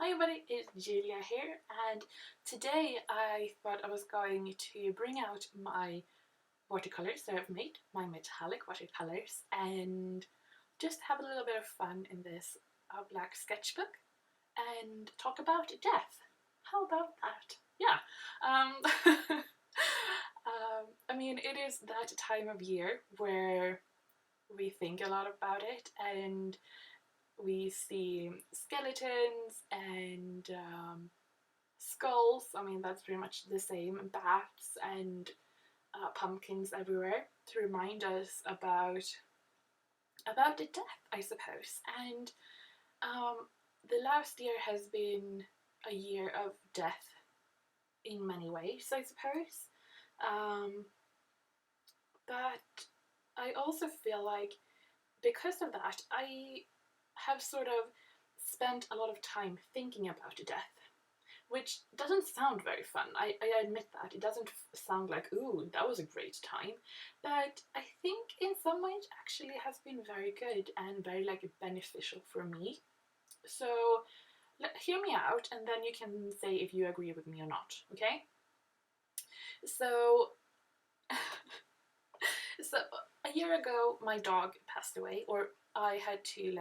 Hi everybody, it's Julia here, and today I thought I was going to bring out my watercolors that I've made, my metallic watercolors, and just have a little bit of fun in this black sketchbook and talk about death. How about that? Yeah. I mean, it is that time of year where we think a lot about it, and we see skeletons and skulls. I mean, that's pretty much the same. Bats and pumpkins everywhere to remind us about the death, I suppose. And the last year has been a year of death in many ways, I suppose. Um, but I also feel like because of that, I have sort of spent a lot of time thinking about death, which doesn't sound very fun. I admit that. It doesn't sound like, ooh, that was a great time. But I think in some ways actually has been very good and very like beneficial for me. So hear me out and then you can say if you agree with me or not, okay? So, so a year ago my dog passed away, or I had to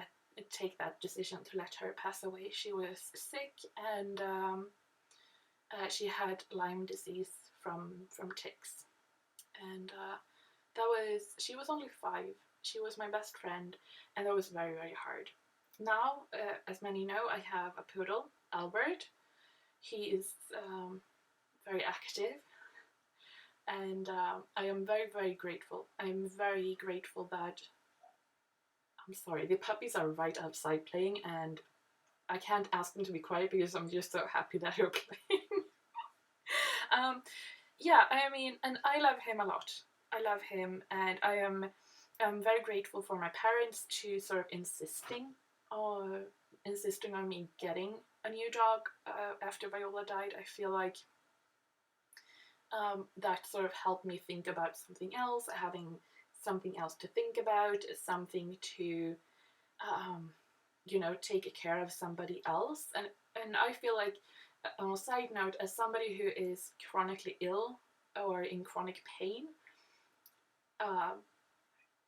take that decision to let her pass away. She was sick and she had Lyme disease from ticks, and she was only 5. She was my best friend, and that was very hard. Now, as many know, I have a poodle, Albert. He is very active, and I am very grateful. I'm very grateful that I'm sorry, the puppies are right outside playing, and I can't ask them to be quiet because I'm just so happy that they're playing. um, yeah, I mean, and I love him a lot. I love him, and I'm very grateful for my parents to sort of insisting on me getting a new dog after Viola died. I feel like that sort of helped me think about something else, having something else to think about, something to take care of somebody else. And I feel like, on a side note, as somebody who is chronically ill or in chronic pain, uh,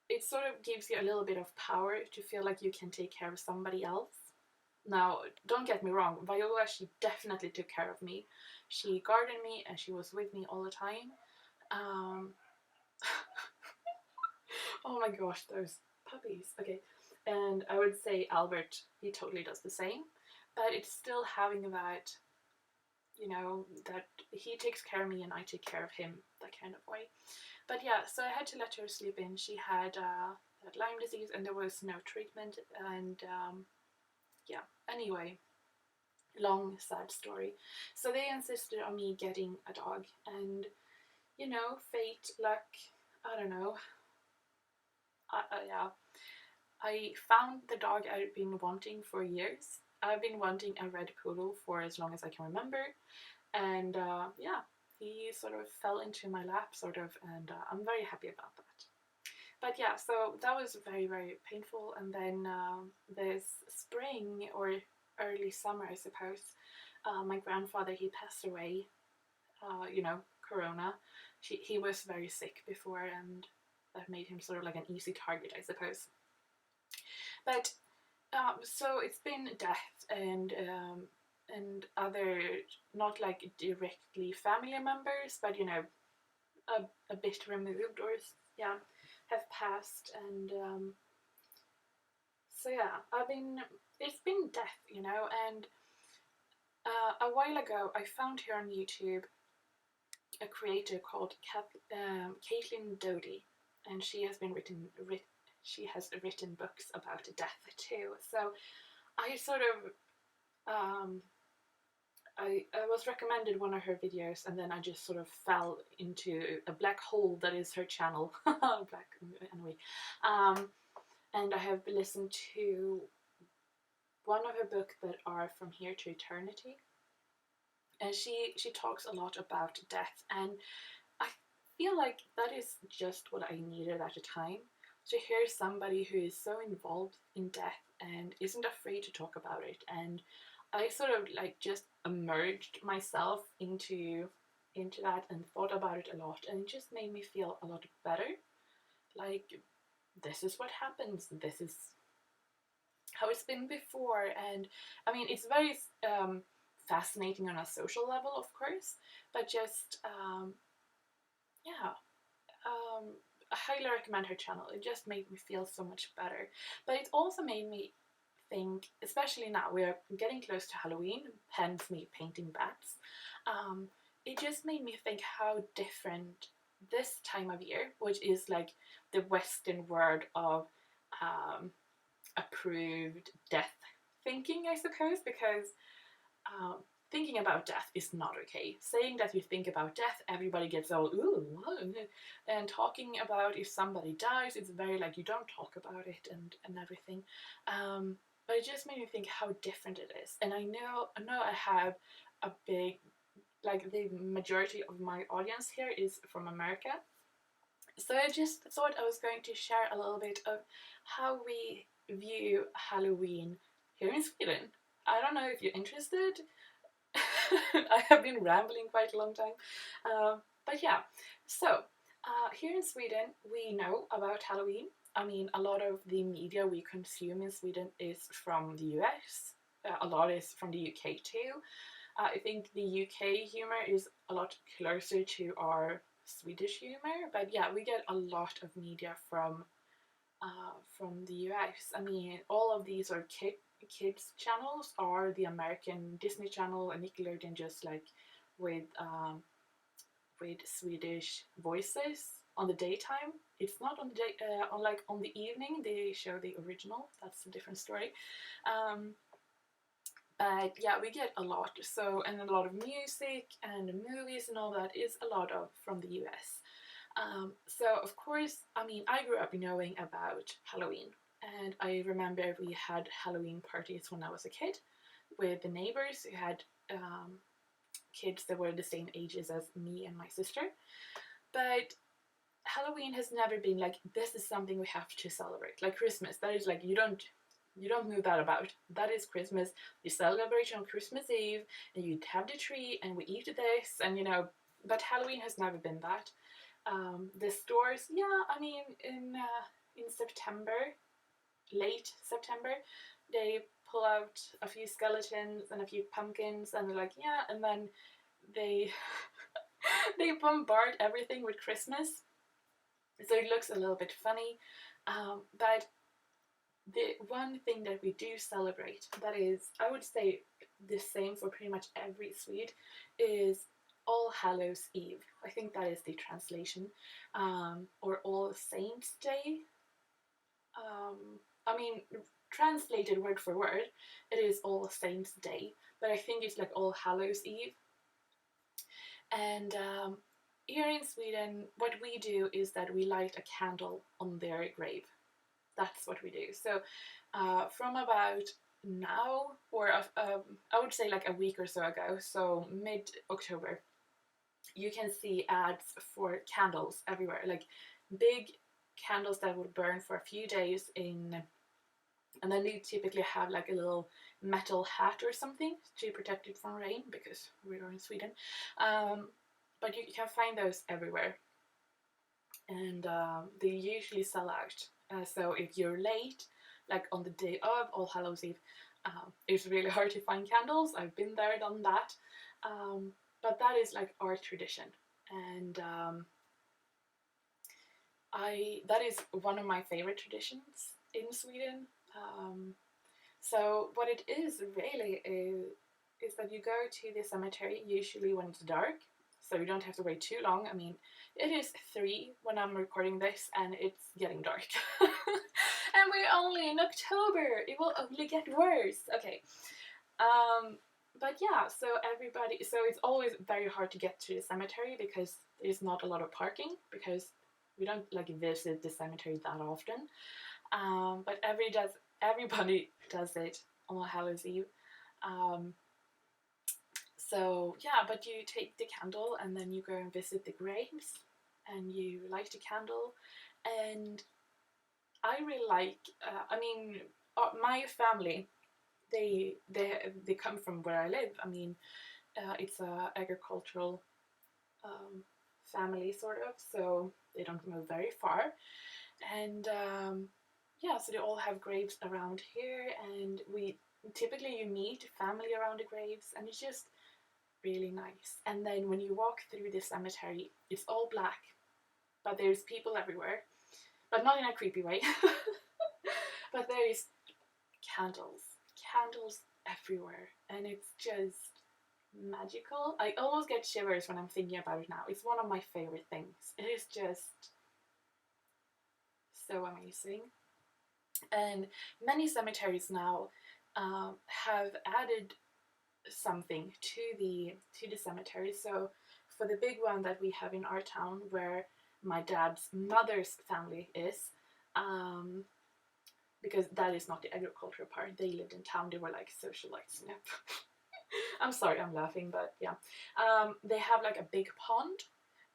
it sort of gives you a little bit of power to feel like you can take care of somebody else. Now, don't get me wrong, Viola, she definitely took care of me. She guarded me and she was with me all the time. Um, oh my gosh, those puppies. Okay, and I would say Albert, he totally does the same, but it's still having that, that he takes care of me and I take care of him, that kind of way. But yeah, so I had to let her sleep in. She had Lyme disease and there was no treatment, and yeah, anyway, long sad story. So they insisted on me getting a dog, and fate, luck, I don't know. Yeah, I found the dog I've been wanting for years. I've been wanting a red poodle for as long as I can remember, and yeah, he sort of fell into my lap, sort of, and I'm very happy about that. But yeah, so that was very painful, and then this spring or early summer, I suppose, my grandfather, he passed away. Corona. He was very sick before, and that made him sort of like an easy target, I suppose. But so it's been death and other, not like directly family members, but a bit removed, or yeah, have passed. And so yeah, it's been death, and a while ago I found here on YouTube a creator called Caitlin Doughty, and she has written books about death too. So I sort of I was recommended one of her videos, and then I just sort of fell into a black hole that is her channel. Black, anyway. And I have listened to one of her books that are From Here to Eternity, and she talks a lot about death, and I feel like that is just what I needed at the time, to hear somebody who is so involved in death and isn't afraid to talk about it. And I sort of like just immersed myself into that and thought about it a lot, and it just made me feel a lot better. Like, this is what happens. This is how it's been before. And I mean, it's very fascinating on a social level, of course, but just yeah, I highly recommend her channel. It just made me feel so much better. But it also made me think, especially now we're getting close to Halloween, hence me painting bats. Um, it just made me think how different this time of year, which is like the Western word of approved death thinking, I suppose, because um, thinking about death is not okay. Saying that you think about death, everybody gets all ooh, and talking about if somebody dies, it's very like you don't talk about it and everything. But it just made me think how different it is. And I know I have a big, like the majority of my audience here is from America. So I just thought I was going to share a little bit of how we view Halloween here in Sweden. I don't know if you're interested. I have been rambling quite a long time. But yeah, so here in Sweden, we know about Halloween. I mean, a lot of the media we consume in Sweden is from the US, a lot is from the UK too. I think the UK humor is a lot closer to our Swedish humor, but yeah, we get a lot of media from the US. I mean, all of these are kids channels are the American Disney Channel and Nickelodeon, just like with Swedish voices on the daytime. It's not on the day, on the evening they show the original. That's a different story. But yeah, we get a lot. So, and a lot of music and movies and all that is a lot of from the US. So of course, I mean, I grew up knowing about Halloween, and I remember we had Halloween parties when I was a kid with the neighbors who had kids that were the same ages as me and my sister. But Halloween has never been like, this is something we have to celebrate. Like Christmas, that is like you don't move that about. That is Christmas. You celebrate on Christmas Eve, and you have the tree, and we eat this, and you know. But Halloween has never been that. The stores, yeah, I mean, in September, late September, they pull out a few skeletons and a few pumpkins, and they're like, yeah, and then they they bombard everything with Christmas, so it looks a little bit funny. But the one thing that we do celebrate, that is, I would say, the same for pretty much every Swede, is All Hallows Eve. I think that is the translation, or All Saints Day. I mean, translated word for word, it is All Saints Day, but I think it's like All Hallows Eve. And here in Sweden, what we do is that we light a candle on their grave. That's what we do. So from about now, or I would say like a week or so ago, so mid-October, you can see ads for candles everywhere, like big candles that would burn for a few days and then you typically have like a little metal hat or something to protect it from rain because we are in Sweden. But you can find those everywhere, and they usually sell out. So if you're late, like on the day of All Hallows Eve, it's really hard to find candles. I've been there, done that. But that is like our tradition, and that is one of my favorite traditions in Sweden. So what it is really is that you go to the cemetery usually when it's dark, so you don't have to wait too long. I mean, it is 3 when I'm recording this, and it's getting dark. And we're only in October. It will only get worse. Okay. But yeah, so it's always very hard to get to the cemetery because there's not a lot of parking because we don't like visit the cemetery that often. But everybody does it on All Hallows Eve. So yeah, but you take the candle and then you go and visit the graves and you light the candle, and I really like. I mean, my family, they come from where I live. I mean, it's a agricultural family sort of, so they don't move very far, and yeah, so they all have graves around here, and we typically you meet family around the graves, and it's just really nice. And then when you walk through the cemetery, it's all black, but there's people everywhere, but not in a creepy way. But there's candles, candles everywhere, and it's just magical. I almost get shivers when I'm thinking about it now. It's one of my favorite things. It is just so amazing. And many cemeteries now have added something to the cemetery. So for the big one that we have in our town, where my dad's mother's family is, um, because that is not the agricultural part. They lived in town. They were like socialites. You know? I'm sorry, I'm laughing, but yeah. They have like a big pond,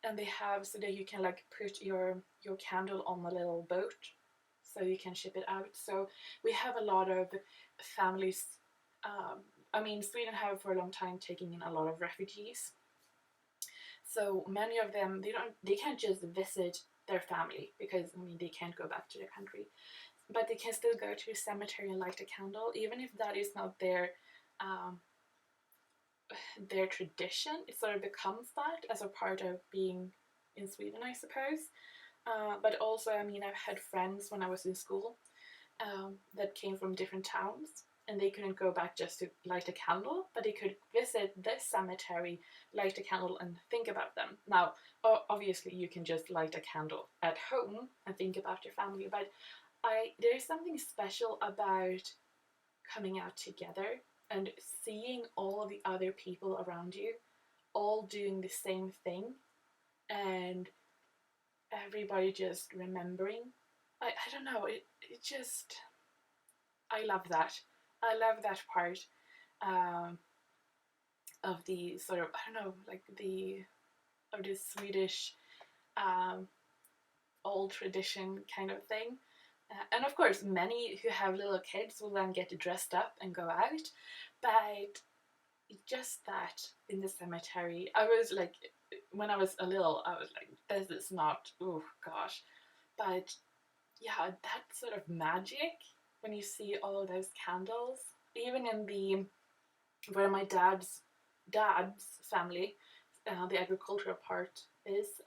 and they have so that you can like put your candle on a little boat, so you can ship it out. So we have a lot of families. I mean, Sweden have for a long time taken in a lot of refugees. So many of them they can't just visit their family because I mean they can't go back to their country, but they can still go to a cemetery and light a candle, even if that is not um, their tradition. It sort of becomes that as a part of being in Sweden, I suppose. But also, I mean, I've had friends when I was in school that came from different towns, and they couldn't go back just to light a candle, but they could visit this cemetery, light a candle, and think about them. Now, obviously, you can just light a candle at home and think about your family, but there is something special about coming out together and seeing all of the other people around you all doing the same thing, and everybody just remembering. I don't know, it just, I love that. I love that part um, of the sort of, I don't know, like of the Swedish um, old tradition kind of thing. And of course, many who have little kids will then get dressed up and go out. But just that in the cemetery, I was like, when I was a little, I was like, this is not, oh gosh. But yeah, that sort of magic when you see all of those candles, even in the where my dad's family, the agricultural part is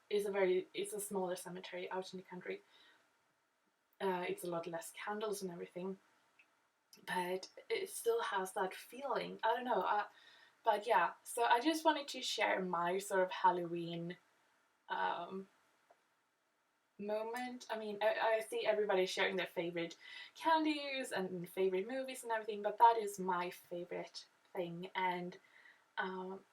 it's a smaller cemetery out in the country. It's a lot less candles and everything, but it still has that feeling. I don't know, but yeah. So I just wanted to share my sort of Halloween um, moment. I mean, I see everybody sharing their favorite candies and favorite movies and everything, but that is my favorite thing, and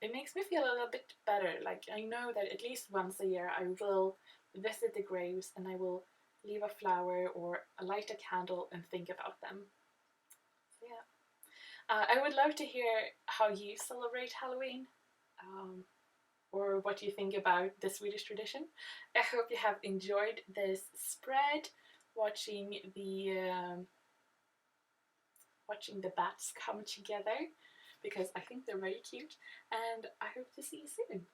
it makes me feel a little bit better. Like I know that at least once a year I will visit the graves and I will leave a flower or light a candle and think about them. So yeah, I would love to hear how you celebrate Halloween. Um, or what you think about the Swedish tradition. I hope you have enjoyed this spread, watching the bats come together because I think they're very cute, and I hope to see you soon.